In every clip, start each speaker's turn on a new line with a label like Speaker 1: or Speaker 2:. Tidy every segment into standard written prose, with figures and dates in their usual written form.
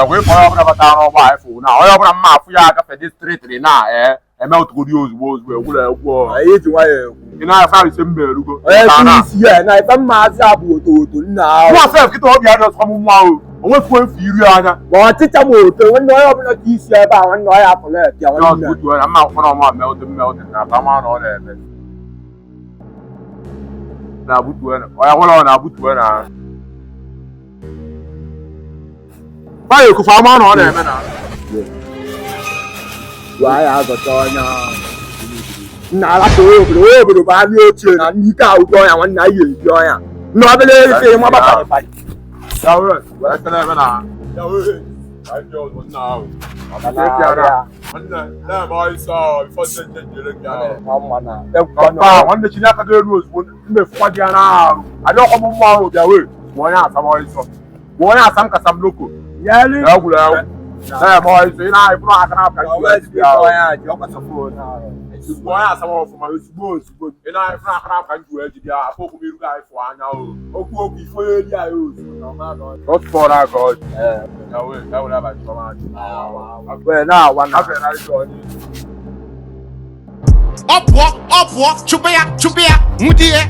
Speaker 1: We for up na ta no ba iPhone na. Oyo bra ma afu ya ka fe this street na melt go di ozugbo egwu
Speaker 2: ayi ti wa ye
Speaker 1: ina fa ri se mberu go
Speaker 2: na na ifa ma za bu oto na
Speaker 1: wa self kito obi adọ so mu o onwe fu enfi iri anya
Speaker 2: bo tita mo oto won no yo bla ki si e ba won no ya kole bia won
Speaker 1: na good na ma fo na ma melt na ba ma no na ebe na butu na oya wala na butu na ba yo ku fa ma no na ebe na
Speaker 2: wa ya go to na la to obodo ba ni oche na ni ka uto ya won na ye yo ya no abele se mo ba ka fa
Speaker 1: ya we wa tele be na ya we I just was now na ma isa before the jere ga
Speaker 2: mama na
Speaker 1: pa won de chinya ka de rules mbe fwa dia na ado ko mo mo bia we won ya asam iso won ya asam ka sam loko ya le ya gura na mo iso ina ifro aka na ka
Speaker 2: ya jo ko so fo na
Speaker 1: boy asam of my suppose ina ifro aka na ka ju e dia afoku mi ruga ifo anya o oku ifo ye dia o no ma no not for that god na we that will have a trauma
Speaker 2: well now one
Speaker 1: na na so ni
Speaker 3: up chupia mudie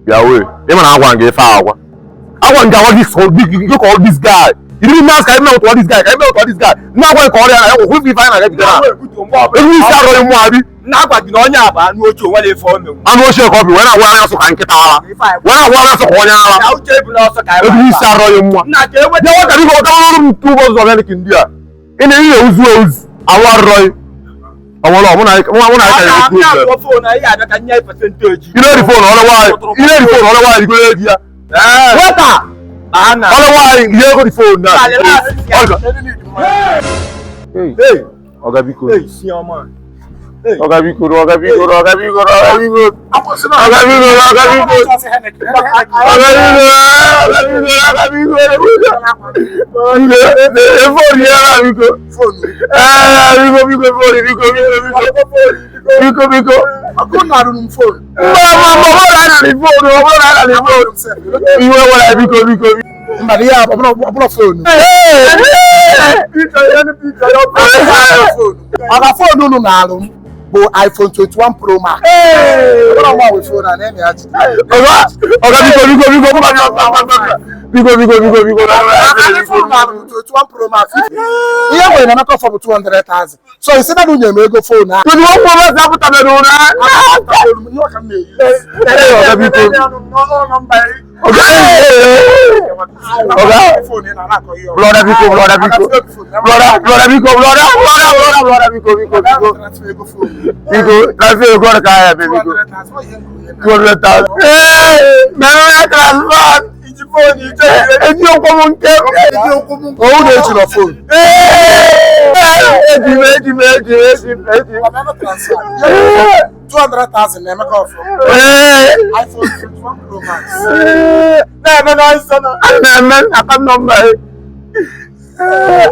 Speaker 1: Yahweh, they man agwa nge fa agwa. Agwa nge all this guy. You didn't ask I know what this guy. Now go call him. Who be fine na get there. Every start on mu abi.
Speaker 2: na agwa gi na onye aba anu ocho wale fo me.
Speaker 1: Anu ocho ko bi when I want so kan kita ala. When I want so ko nya ala.
Speaker 2: Ya uche bi na so kai.
Speaker 1: Every start on mu.
Speaker 2: Na ke we.
Speaker 1: They want to go down two balls of anything there. In the uzu our roy. Àwọn lo mo na ka you
Speaker 2: na phone na ya da kan nya percentage.
Speaker 1: You know the phone otherwise you go there. What?
Speaker 2: Ana.
Speaker 1: Otherwise you go the phone now. Hey. Oga biko.
Speaker 2: Hey, see your man.
Speaker 1: Oga biko.
Speaker 2: Bo iPhone 21 Pro Max. Hey! What am I with phone and any ati? Biko. 21 Pro Max. Here we na matter for 200,000. So instead of doing your phone now.
Speaker 1: 21 Pro Max na put am do na.
Speaker 2: No can me.
Speaker 1: Transfer go ka ya baby go. 200,000. Man transfer. Phone you take. Eji o ko mo nke.
Speaker 2: Oh, dey to your phone.
Speaker 1: Eji.
Speaker 2: 200,000 na make off. iPhone 21 Pro Max.
Speaker 1: No, son. Account number.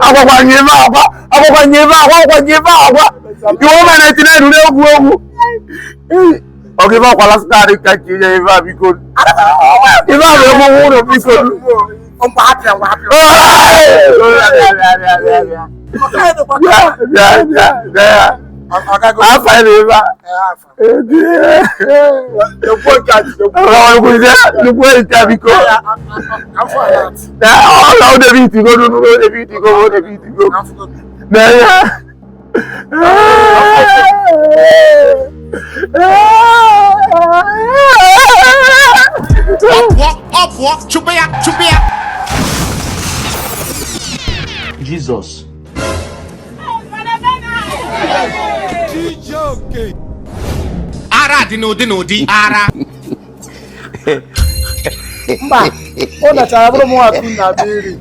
Speaker 1: Agwa nyiva. You want 99 ure ogu. Okay, ba kwala start ka kiye iva biko. Iva be mo wo biko.
Speaker 2: On ba happy.
Speaker 1: Yeah. I find Eva. The boy catch the boy biko.
Speaker 2: I'm for that.
Speaker 1: Now the beat go. Yeah.
Speaker 3: Up, chupia.
Speaker 4: Jesus.
Speaker 3: Arade. dị n'ụdị ara.
Speaker 4: Mba, ọ dachara bụrụ m nwakụ na mmiri.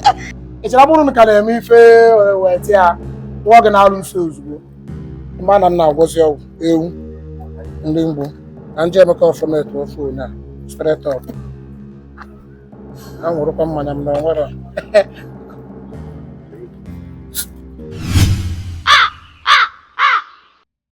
Speaker 4: Echara bụrụ m ka na-eme ife wete ya nwa gị na-alụ nso ozugbo. Mgbe na nna agwọzi ọgwụ ewu ndị mgbu na ndị emeka ọfọmet ofe na straight up. A nwụrụkwa mmanya m na nwere